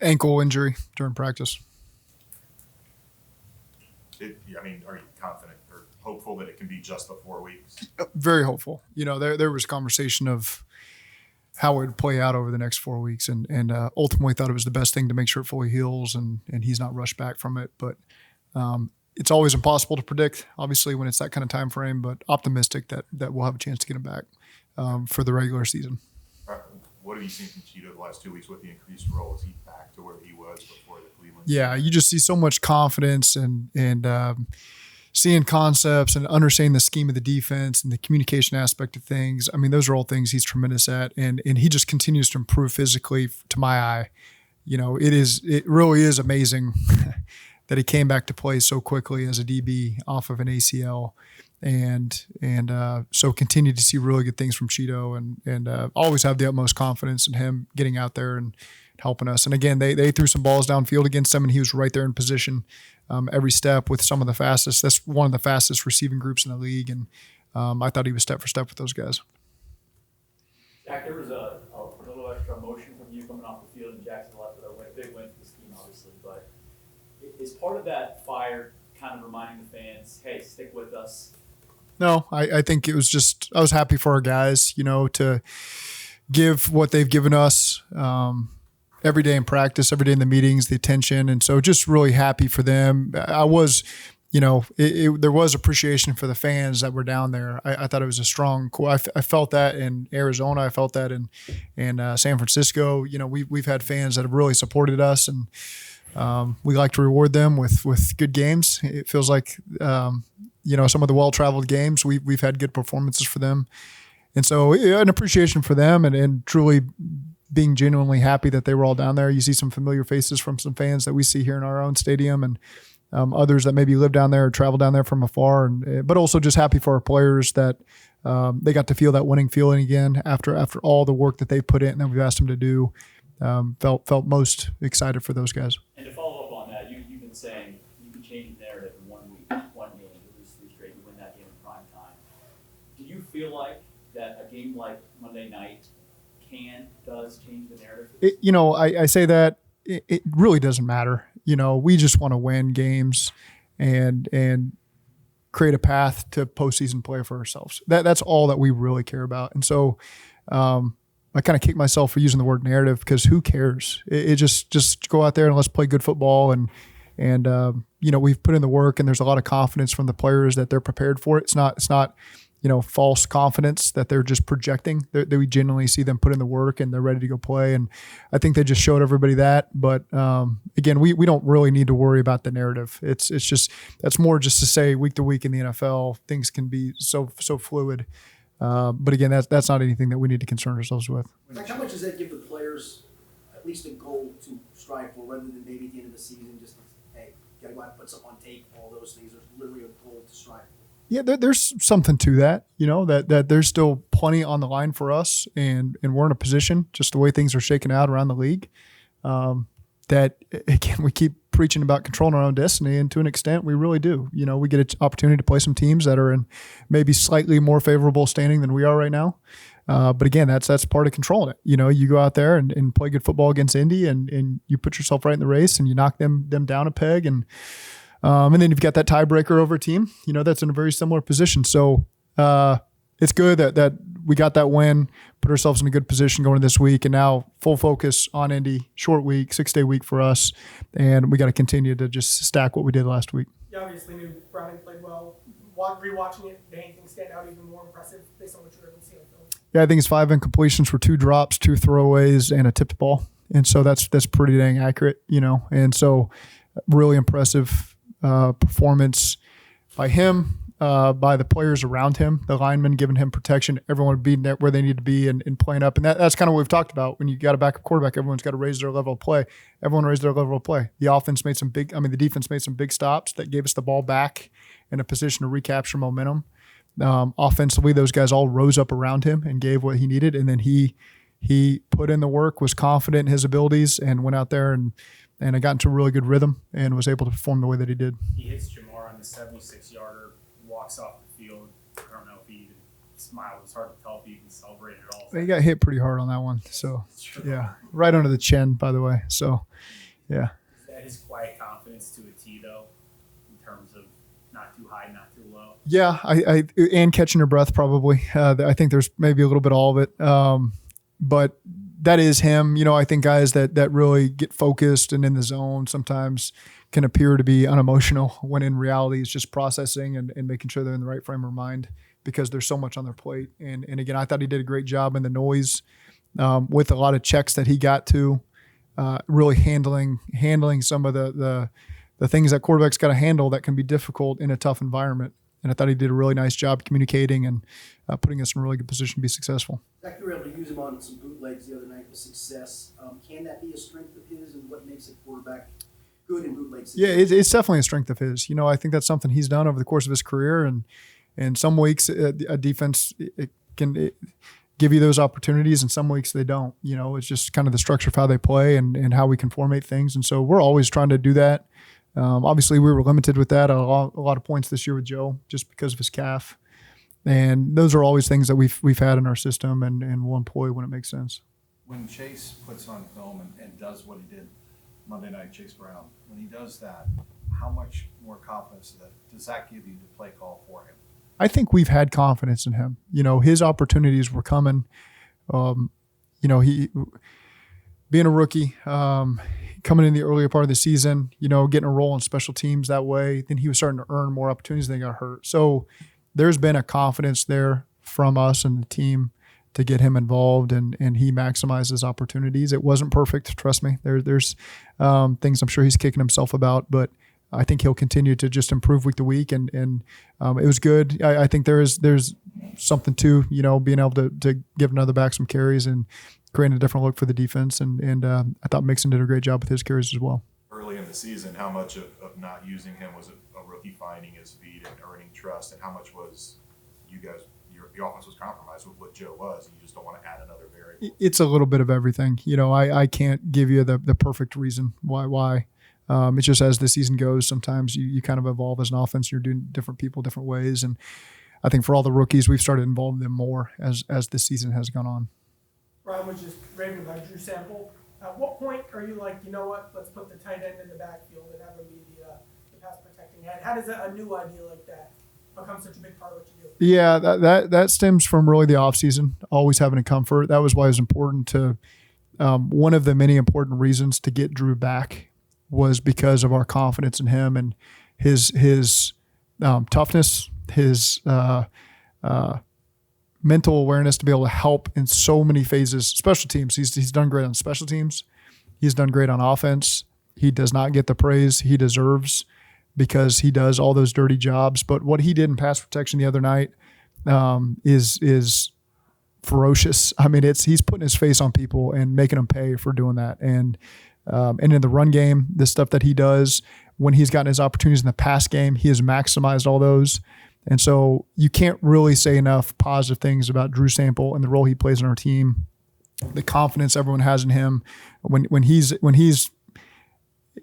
Ankle injury during practice. Are you confident or hopeful that it can be just the 4 weeks? Very hopeful. There was conversation of how it would play out over the next 4 weeks, and ultimately thought it was the best thing to make sure it fully heals and he's not rushed back from it. But it's always impossible to predict, obviously, when it's that kind of time frame. But optimistic that we'll have a chance to get him back for the regular season. What have you seen from Cheeto the last 2 weeks with the increased role? Is he back to where he was before the Cleveland? Yeah, you just see so much confidence and seeing concepts and understanding the scheme of the defense and the communication aspect of things. I mean, those are all things he's tremendous at, and he just continues to improve physically to my eye. It really is amazing that he came back to play so quickly as a DB off of an ACL. And so continue to see really good things from Cheeto and always have the utmost confidence in him getting out there and helping us. And again, they threw some balls downfield against him, and he was right there in position every step with some of the fastest. That's one of the fastest receiving groups in the league, and I thought he was step for step with those guys. Jack, there was a little extra emotion from you coming off the field in Jacksonville after that big win for the team, obviously, but is part of that fire kind of reminding the fans, hey, stick with us? No, I think it was just I was happy for our guys, to give what they've given us every day in practice, every day in the meetings, the attention. And so just really happy for them. I was, there was appreciation for the fans that were down there. I thought it was a strong – I felt that in Arizona. I felt that in San Francisco. We've had fans that have really supported us, and we like to reward them with good games. It feels like some of the well-traveled games, we've had good performances for them. And so an appreciation for them and truly being genuinely happy that they were all down there. You see some familiar faces from some fans that we see here in our own stadium, and others that maybe live down there or travel down there from afar. But also just happy for our players that they got to feel that winning feeling again after all the work that they put in that we've asked them to do. Felt most excited for those guys. And to follow up on that, you've been saying you can change the narrative in 1 week, one game, you lose 3 straight, you win that game in prime time. Do you feel like that a game like Monday night does change the narrative? I say that it really doesn't matter. We just want to win games and create a path to postseason play for ourselves. That's all that we really care about. And so I kind of kick myself for using the word narrative, because who cares? It just go out there and let's play good football. And we've put in the work, and there's a lot of confidence from the players that they're prepared for it. It's not false confidence that they're just projecting. That we genuinely see them put in the work and they're ready to go play. And I think they just showed everybody that. But again, we don't really need to worry about the narrative. It's just that's more just to say week to week in the NFL things can be so fluid. But again, that's not anything that we need to concern ourselves with. Like, how much does that give the players at least a goal to strive for, rather than maybe at the end of the season just hey, gotta go out and put something on tape? All those things. There's literally a goal to strive for. Yeah, there's something to that, that there's still plenty on the line for us, and we're in a position, just the way things are shaking out around the league, that, again, we keep preaching about controlling our own destiny, and to an extent, we really do. We get an opportunity to play some teams that are in maybe slightly more favorable standing than we are right now. But again, that's part of controlling it. You go out there and play good football against Indy, and you put yourself right in the race, and you knock them down a peg, and then you've got that tiebreaker over a team, that's in a very similar position. So it's good that we got that win, put ourselves in a good position going into this week, and now full focus on Indy, short week, 6-day week for us, and we got to continue to just stack what we did last week. You obviously knew Browning played well. Rewatching it, did anything stand out even more impressive based on what you're able to see on film? Yeah, I think it's 5 incompletions for 2 drops, 2 throwaways, and a tipped ball, and so that's pretty dang accurate, and so really impressive performance by him, by the players around him, the linemen giving him protection, everyone being there where they need to be and playing up. And that's kind of what we've talked about. When you got a backup quarterback, everyone's got to raise their level of play. Everyone raised their level of play. The defense made some big stops that gave us the ball back in a position to recapture momentum. Offensively, those guys all rose up around him and gave what he needed. And then he put in the work, was confident in his abilities, and went out there and I got into a really good rhythm and was able to perform the way that he did. He hits Jamar on the 76-yarder, walks off the field. I don't know if he even smile. It was hard to tell if he even celebrated at all. He got hit pretty hard on that one. So, yeah, right under the chin, by the way. So, yeah. Is that his quiet confidence to a T, though, in terms of not too high, not too low? Yeah, I and catching your breath probably. I think there's maybe a little bit of all of it. But that is him. You know, I think guys that really get focused and in the zone sometimes can appear to be unemotional when in reality it's just processing and making sure they're in the right frame of mind because there's so much on their plate. And again, I thought he did a great job in the noise with a lot of checks that he got to, really handling some of the things that quarterbacks got to handle that can be difficult in a tough environment. And I thought he did a really nice job communicating and putting us in a really good position to be successful. Zach, you were able to use him on some bootlegs the other night with success. Can that be a strength of his, and what makes a quarterback good in bootlegs? Yeah, it's definitely a strength of his. You know, I think that's something he's done over the course of his career. And some weeks a defense it can give you those opportunities, and some weeks they don't. You know, it's just kind of the structure of how they play and how we can formate things. And so we're always trying to do that. Obviously, we were limited with that a lot of points this year with Joe just because of his calf. And those are always things that we've had in our system and we'll employ when it makes sense. When Chase puts on film and does what he did Monday night, Chase Brown, when he does that, how much more confidence does that give you to play call for him? I think we've had confidence in him. You know, his opportunities were coming. You know, he being a rookie, coming in the earlier part of the season, you know, getting a role in special teams that way, then he was starting to earn more opportunities than he got hurt. So there's been a confidence there from us and the team to get him involved, and he maximizes opportunities. It wasn't perfect, trust me. There's things I'm sure he's kicking himself about, but I think he'll continue to just improve week to week, and it was good. I think there's something to, you know, being able to give another back some carries and creating a different look for the defense, and I thought Mixon did a great job with his carries as well. Early in the season, how much of not using him was a rookie finding his feet and earning trust, and how much was you guys, your offense was compromised with what Joe was, and you just don't want to add another variable? It's a little bit of everything. You know, I can't give you the perfect reason why. It's just as the season goes, sometimes you kind of evolve as an offense. You're doing different people different ways, and I think for all the rookies, we've started involving them more as the season has gone on. Ryan was just raving about Drew Sample. At what point are you like, you know what, let's put the tight end in the backfield and have him be the pass protecting end? How does a new idea like that become such a big part of what you do? Yeah, that stems from really the offseason, always having a comfort. That was why it was important to one of the many important reasons to get Drew back was because of our confidence in him and his toughness, his mental awareness to be able to help in so many phases. Special teams, he's done great on special teams. He's done great on offense. He does not get the praise he deserves because he does all those dirty jobs. But what he did in pass protection the other night is ferocious. I mean, he's putting his face on people and making them pay for doing that. And in the run game, the stuff that he does when he's gotten his opportunities in the pass game, he has maximized all those. And so you can't really say enough positive things about Drew Sample and the role he plays in our team, the confidence everyone has in him. When he's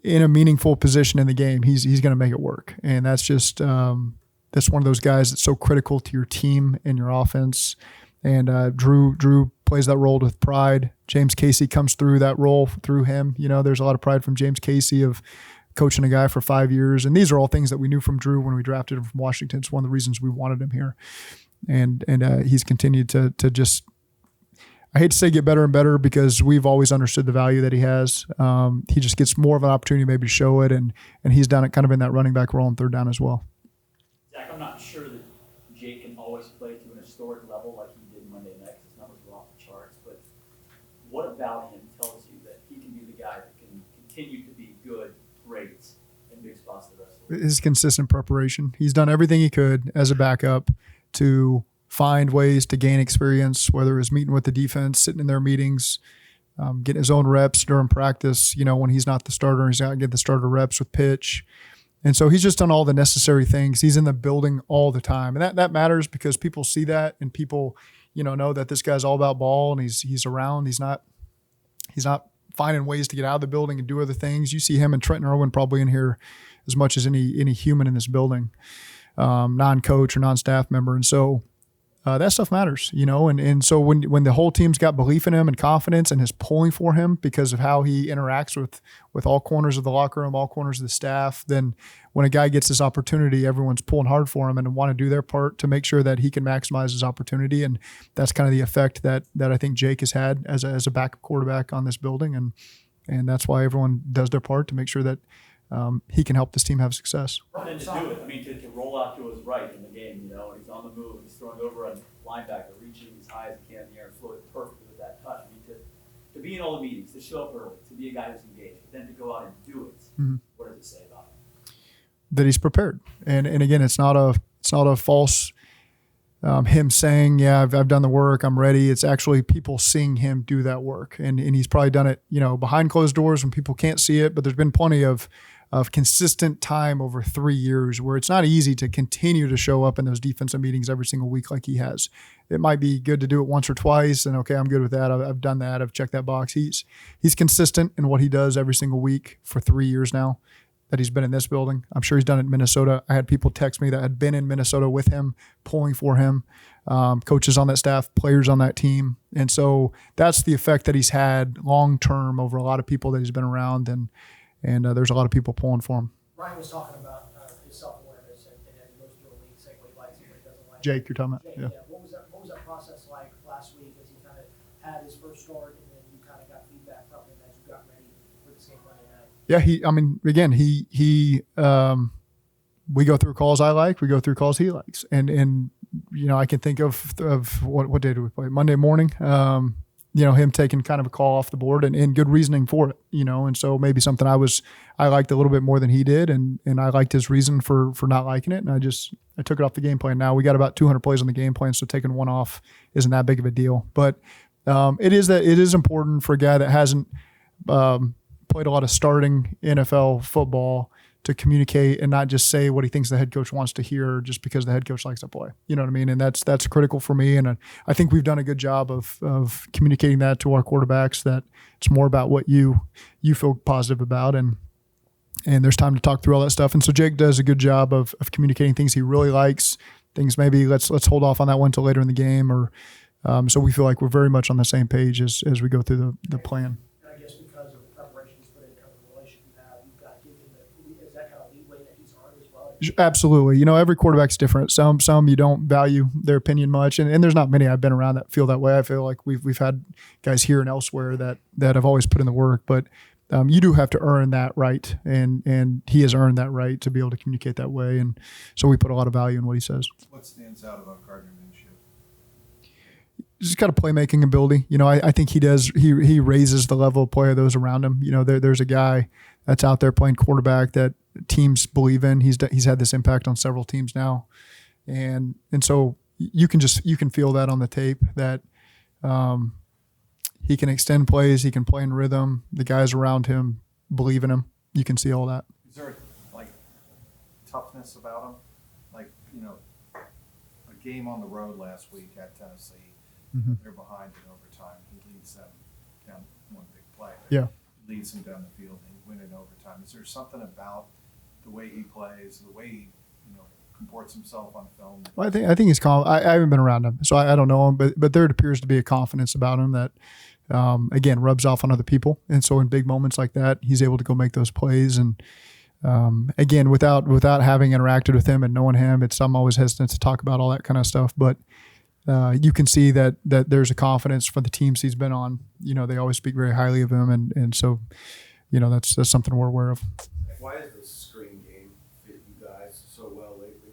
in a meaningful position in the game, he's going to make it work. And that's just that's one of those guys that's so critical to your team and your offense. And Drew plays that role with pride. James Casey comes through that role through him. You know, there's a lot of pride from James Casey of coaching a guy for 5 years. And these are all things that we knew from Drew when we drafted him from Washington. It's one of the reasons we wanted him here. And he's continued to just, I hate to say get better and better because we've always understood the value that he has. He just gets more of an opportunity maybe to show it. And he's done it kind of in that running back role on third down as well. Zach, I'm not sure that Jake can always play to an historic level like he did Monday night because his numbers were off the charts. But what about him tells you that he can be the guy that can continue to be good, great, in big spots the rest of the week? His consistent preparation. He's done everything he could as a backup to find ways to gain experience, whether it was meeting with the defense, sitting in their meetings, getting his own reps during practice, you know, when he's not the starter, he's got to get the starter reps with pitch. And so he's just done all the necessary things. He's in the building all the time. And that matters because people see that and people, you know that this guy's all about ball and he's around. He's not finding ways to get out of the building and do other things. You see him and Trenton Irwin probably in here as much as any human in this building, non-coach or non-staff member. And so that stuff matters, and so when the whole team's got belief in him and confidence and is pulling for him because of how he interacts with all corners of the locker room, all corners of the staff, then when a guy gets this opportunity, everyone's pulling hard for him and want to do their part to make sure that he can maximize his opportunity. And that's kind of the effect that I think Jake has had as a backup quarterback on this building. And that's why everyone does their part to make sure that he can help this team have success. And then to do it, I mean, to roll out to his right in the game, and he's on the move, he's throwing over a linebacker, reaching as high as he can in the air, and floating perfectly with that touch. I mean, to be in all the meetings, to show up early, to be a guy who's engaged, but then to go out and do it, what does it say about him? That he's prepared. And again, it's not a false him saying, yeah, I've done the work, I'm ready. It's actually people seeing him do that work. And he's probably done it, behind closed doors when people can't see it, but there's been plenty of consistent time over 3 years where it's not easy to continue to show up in those defensive meetings every single week like he has. It might be good to do it once or twice and okay, I'm good with that. I've done that. I've checked that box. He's consistent in what he does every single week for 3 years now that he's been in this building. I'm sure he's done it in Minnesota. I had people text me that had been in Minnesota with him, pulling for him, coaches on that staff, players on that team. And so that's the effect that he's had long-term over a lot of people that he's been around. And there's a lot of people pulling for him. Ryan was talking about his self-awareness and he goes through a week saying what he likes and what he doesn't like. Jake, you're talking about? Jake, Yeah. What was that process like last week as he kind of had his first start and then you kind of got feedback from him as you got ready for this game Monday night? Yeah, we go through calls I like, we go through calls he likes. And I can think of what day did we play? Monday morning. Him taking kind of a call off the board and good reasoning for it, and so maybe something I liked a little bit more than he did. And I liked his reason for not liking it. And I took it off the game plan. Now we got about 200 plays on the game plan. So taking one off isn't that big of a deal, but it is important for a guy that hasn't played a lot of starting NFL football to communicate and not just say what he thinks the head coach wants to hear just because the head coach likes to play. You know what I mean? And that's critical for me. And I think we've done a good job of communicating that to our quarterbacks, that it's more about what you feel positive about. And there's time to talk through all that stuff. And so Jake does a good job of communicating things he really likes, things maybe let's hold off on that one till later in the game. Or so we feel like we're very much on the same page as we go through the plan. And I guess because of the preparation he's put in, kind of the relationship you have, you've got to give him is that kind of leeway that he's earned as well? Absolutely. Every quarterback's different. Some you don't value their opinion much. And there's not many I've been around that feel that way. I feel like we've had guys here and elsewhere that have always put in the work, but you do have to earn that right. And he has earned that right to be able to communicate that way. And so we put a lot of value in what he says. What stands out about Gardner Minshew? Just got a playmaking ability. I think he does. He raises the level of play of those around him. There's a guy that's out there playing quarterback that teams believe in. He's had this impact on several teams now, and so you can feel that on the tape that he can extend plays. He can play in rhythm. The guys around him believe in him. You can see all that. Is there toughness about him? A game on the road last week at Tennessee. Mm-hmm. They're behind in overtime. He leads them down one big play. Yeah. Leads them down the field and win in overtime. Is there something about the way he plays, the way he comports himself on film? Well, I think he's calm. I haven't been around him, so I don't know him, but there appears to be a confidence about him that again rubs off on other people. And so in big moments like that, he's able to go make those plays. And again, without having interacted with him and knowing him, I'm always hesitant to talk about all that kind of stuff, but you can see that there's a confidence for the teams he's been on. They always speak very highly of him, and so that's something we're aware of. Why is the screen game fit you guys so well lately?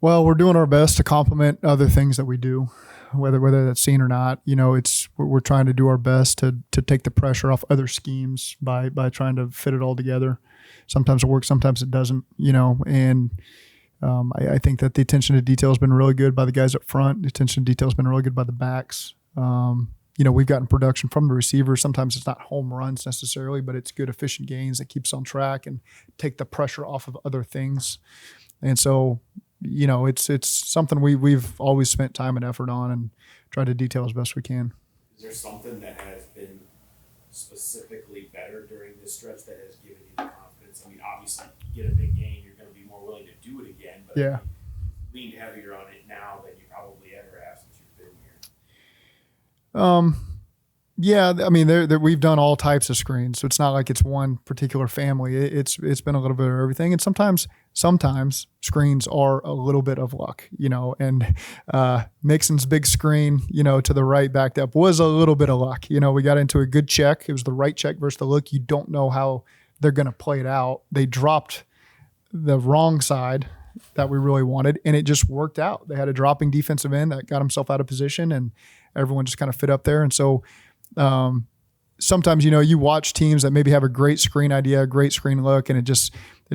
Well, we're doing our best to complement other things that we do, whether that's seen or not. We're trying to do our best to take the pressure off other schemes by trying to fit it all together. Sometimes it works, sometimes it doesn't. And I think that the attention to detail has been really good by the guys up front. The attention to detail has been really good by the backs. We've gotten production from the receivers. Sometimes it's not home runs necessarily, but it's good, efficient gains that keeps on track and take the pressure off of other things. And so, it's something we've always spent time and effort on and tried to detail as best we can. Is there something that has been specifically better during this stretch that has given you the confidence? I mean, obviously, you get a big game, you're going to be more willing to do it again, but Yeah. you leaned heavier on it now that Yeah, I mean, we've done all types of screens, so it's not like it's one particular family. It's been a little bit of everything, and sometimes screens are a little bit of luck, And Mixon's big screen, to the right backed up was a little bit of luck. We got into a good check. It was the right check versus the look. You don't know how they're going to play it out. They dropped the wrong side that we really wanted, and it just worked out. They had a dropping defensive end that got himself out of position, and everyone just kind of fit up there, and so. Sometimes, you watch teams that maybe have a great screen idea, a great screen look, and it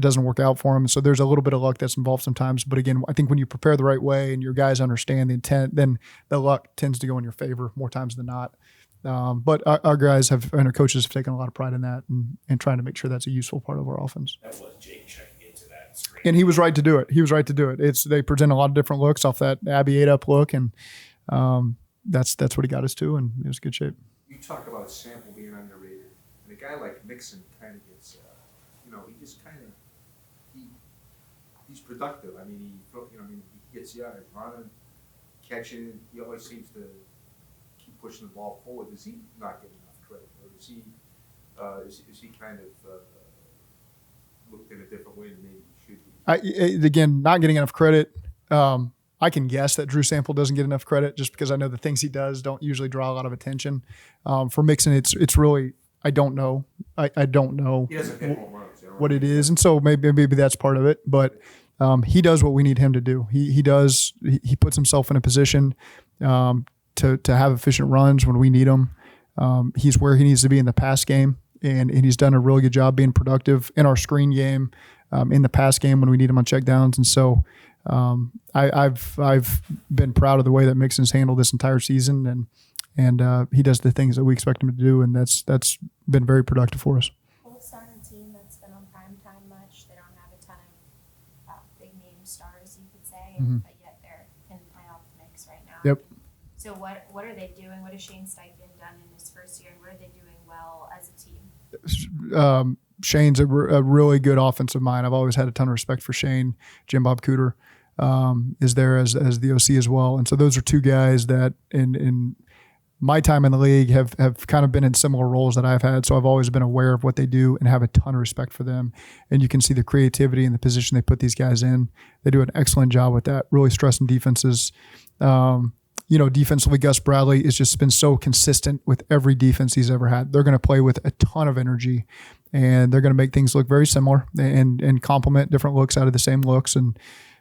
doesn't work out for them. So there's a little bit of luck that's involved sometimes. But again, I think when you prepare the right way and your guys understand the intent, then the luck tends to go in your favor more times than not. But our guys and our coaches have taken a lot of pride in that and trying to make sure that's a useful part of our offense. That was Jake checking into that screen. And he was right to do it. They present a lot of different looks off that Abby 8-up look, and that's what he got us to, and it was good shape. You talk about Sample being underrated, and a guy like Mixon kind of gets, he just kind of, he's productive. I mean, he gets yards, running, catching. He always seems to keep pushing the ball forward. Does he not get enough credit, or is he kind of looked in a different way than maybe he should be? Again, not getting enough credit. I can guess that Drew Sample doesn't get enough credit just because I know the things he does don't usually draw a lot of attention. For Mixon, it's really, I don't know. I don't know He doesn't hit home runs. what it is. And so maybe that's part of it. But he does what we need him to do. He puts himself in a position to have efficient runs when we need him. He's where he needs to be in the pass game. And he's done a really good job being productive in our screen game, in the pass game when we need him on checkdowns. And so I've been proud of the way that Mixon's handled this entire season, and he does the things that we expect him to do, and that's been very productive for us. Colts aren't a team that's been on prime time much. They don't have a ton of big name stars, you could say, but yet they're in the playoff mix right now. Yep. So what are they doing? What has Shane Steichen done in his first year, and what are they doing well as a team? Shane's a really good offensive mind. I've always had a ton of respect for Shane. Jim Bob Cooter is there as the OC as well. And so those are two guys that in my time in the league have kind of been in similar roles that I've had. So I've always been aware of what they do and have a ton of respect for them. And you can see the creativity and the position they put these guys in. They do an excellent job with that, really stressing defenses. Defensively, Gus Bradley has just been so consistent with every defense he's ever had. They're going to play with a ton of energy, and they're going to make things look very similar and complement different looks out of the same looks. And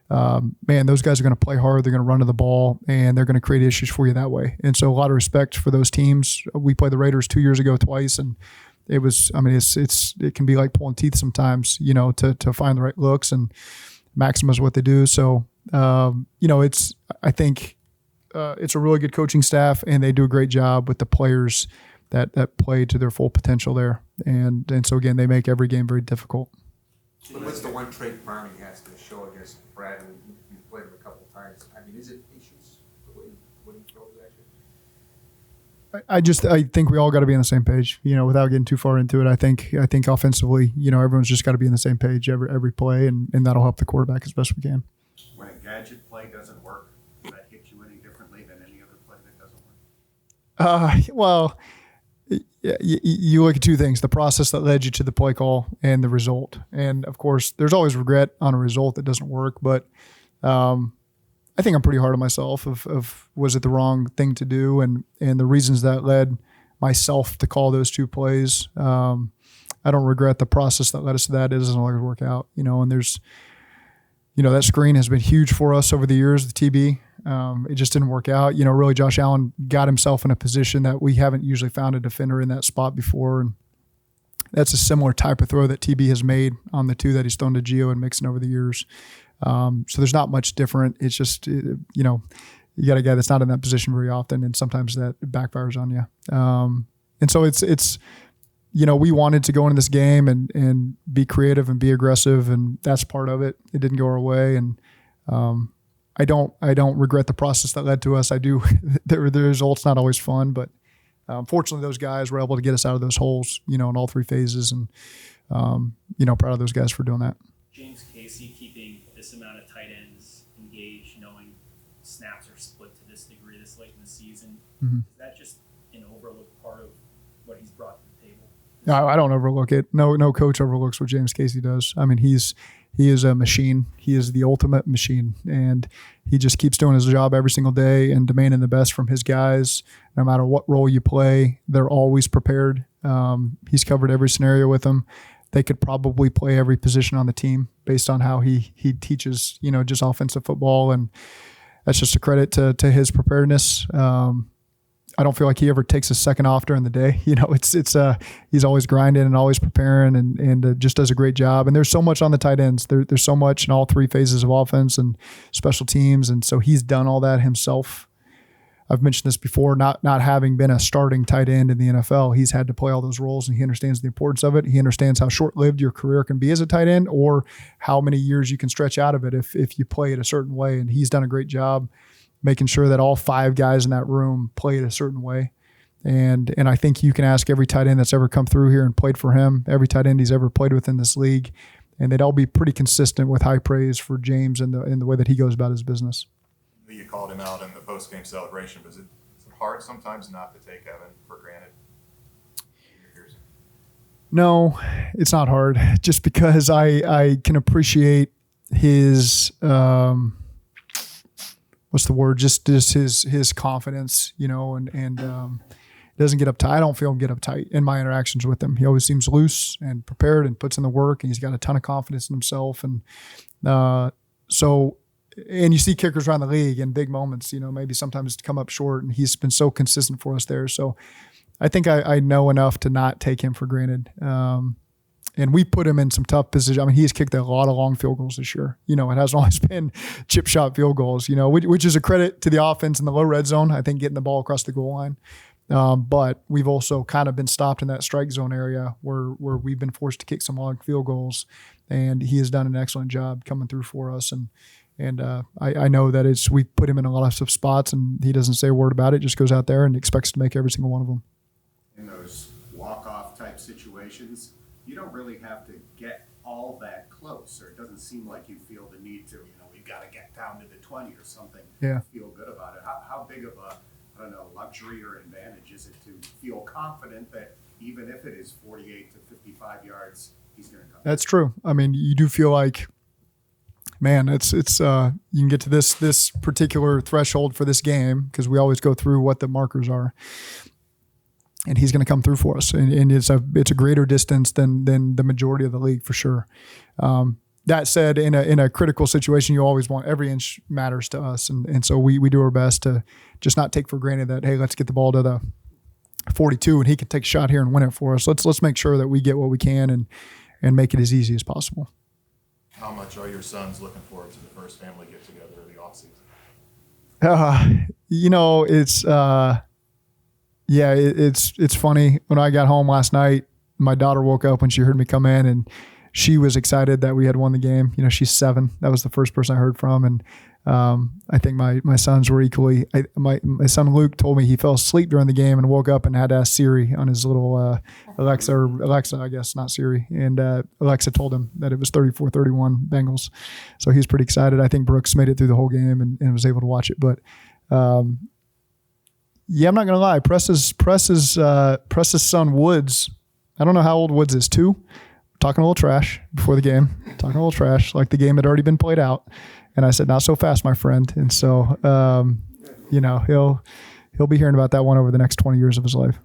those guys are going to play hard. They're going to run to the ball, and they're going to create issues for you that way. And so a lot of respect for those teams. We played the Raiders 2 years ago twice, and it was, it can be like pulling teeth sometimes, to find the right looks and maximize what they do. So, I think it's a really good coaching staff, and they do a great job with the players that play to their full potential there. And so again, they make every game very difficult. What's the one trait Barney has to show against Bradley? You've played him a couple of times. I mean, is it patience, the way he throws at you? I think we all got to be on the same page, without getting too far into it. I think offensively, everyone's just got to be on the same page every play, and that'll help the quarterback as best we can. When a gadget play doesn't work, does that hit you any differently than any other play that doesn't work? Well, you look at two things: the process that led you to the play call and the result. And of course, there's always regret on a result that doesn't work. But I think I'm pretty hard on myself of was it the wrong thing to do, and the reasons that led myself to call those two plays. I don't regret the process that led us to that. It doesn't always work out, and there's, that screen has been huge for us over the years, the TB. It just didn't work out. Really Josh Allen got himself in a position that we haven't usually found a defender in that spot before. And that's a similar type of throw that TB has made on the two that he's thrown to Gio and Mixon over the years. So there's not much different. It's just, you got a guy that's not in that position very often, and sometimes that backfires on you. And so it's we wanted to go into this game and be creative and be aggressive, and that's part of it. It didn't go our way, and I don't regret the process that led to us. I do. The result's not always fun, but fortunately, those guys were able to get us out of those holes, in all three phases, and proud of those guys for doing that. James Casey keeping this amount of tight ends engaged, knowing snaps are split to this degree this late in the season. Mm-hmm. Is that just part of what he's brought to the table? I don't overlook it. No coach overlooks what James Casey does. I mean, he is a machine. He is the ultimate machine, and he just keeps doing his job every single day and demanding the best from his guys. No matter what role you play, they're always prepared. He's covered every scenario with them. They could probably play every position on the team based on how he teaches, just offensive football, and that's just a credit to his preparedness. I don't feel like he ever takes a second off during the day. He's always grinding and always preparing and just does a great job. And there's so much on the tight ends. There's so much in all three phases of offense and special teams. And so he's done all that himself. I've mentioned this before, not having been a starting tight end in the NFL, he's had to play all those roles and he understands the importance of it. He understands how short-lived your career can be as a tight end or how many years you can stretch out of it if you play it a certain way. And he's done a great job making sure that all five guys in that room play it a certain way. And I think you can ask every tight end that's ever come through here and played for him, every tight end he's ever played with in this league, and they'd all be pretty consistent with high praise for James and the way that he goes about his business. You called him out in the post-game celebration, but is it hard sometimes not to take Evan for granted? No, it's not hard, just because I can appreciate his what's the word? Just his confidence, and doesn't get uptight. I don't feel him get uptight in my interactions with him. He always seems loose and prepared and puts in the work, and he's got a ton of confidence in himself. And and you see kickers around the league in big moments, maybe sometimes come up short, and he's been so consistent for us there. So I think I know enough to not take him for granted. And we put him in some tough positions. I mean, he's kicked a lot of long field goals this year. It hasn't always been chip shot field goals, which is a credit to the offense in the low red zone, I think, getting the ball across the goal line. But we've also kind of been stopped in that strike zone area where we've been forced to kick some long field goals. And he has done an excellent job coming through for us. And I know that we put him in a lot of spots, and he doesn't say a word about it, just goes out there and expects to make every single one of them. In those walk-off type situations, you don't really have to get all that close, or it doesn't seem like you feel the need to, we've got to get down to the 20 or something. Yeah. Feel good about it. How big of a, luxury or advantage is it to feel confident that even if it is 48 to 55 yards, he's going to come? That's true. I mean, you do feel like, man, it's you can get to this particular threshold for this game because we always go through what the markers are. And he's going to come through for us, and it's a greater distance than the majority of the league for sure. That said, in a critical situation, you always want every inch matters to us, and so we do our best to just not take for granted that, hey, let's get the ball to the 42 and he can take a shot here and win it for us. Let's make sure that we get what we can and make it as easy as possible. How much are your sons looking forward to the first family get together of the offseason? It's funny. When I got home last night, my daughter woke up when she heard me come in, and she was excited that we had won the game. She's 7. That was the first person I heard from, and I think my sons were equally. My son Luke told me he fell asleep during the game and woke up and had to ask Siri on his little Alexa, I guess, not Siri. And Alexa told him that it was 34-31 Bengals. So he's pretty excited. I think Brooks made it through the whole game and was able to watch it. But yeah, I'm not gonna lie. Press's son Woods. I don't know how old Woods is. 2. Talking a little trash before the game. Talking a little trash, like the game had already been played out. And I said, "Not so fast, my friend." And so, he'll be hearing about that one over the next 20 years of his life.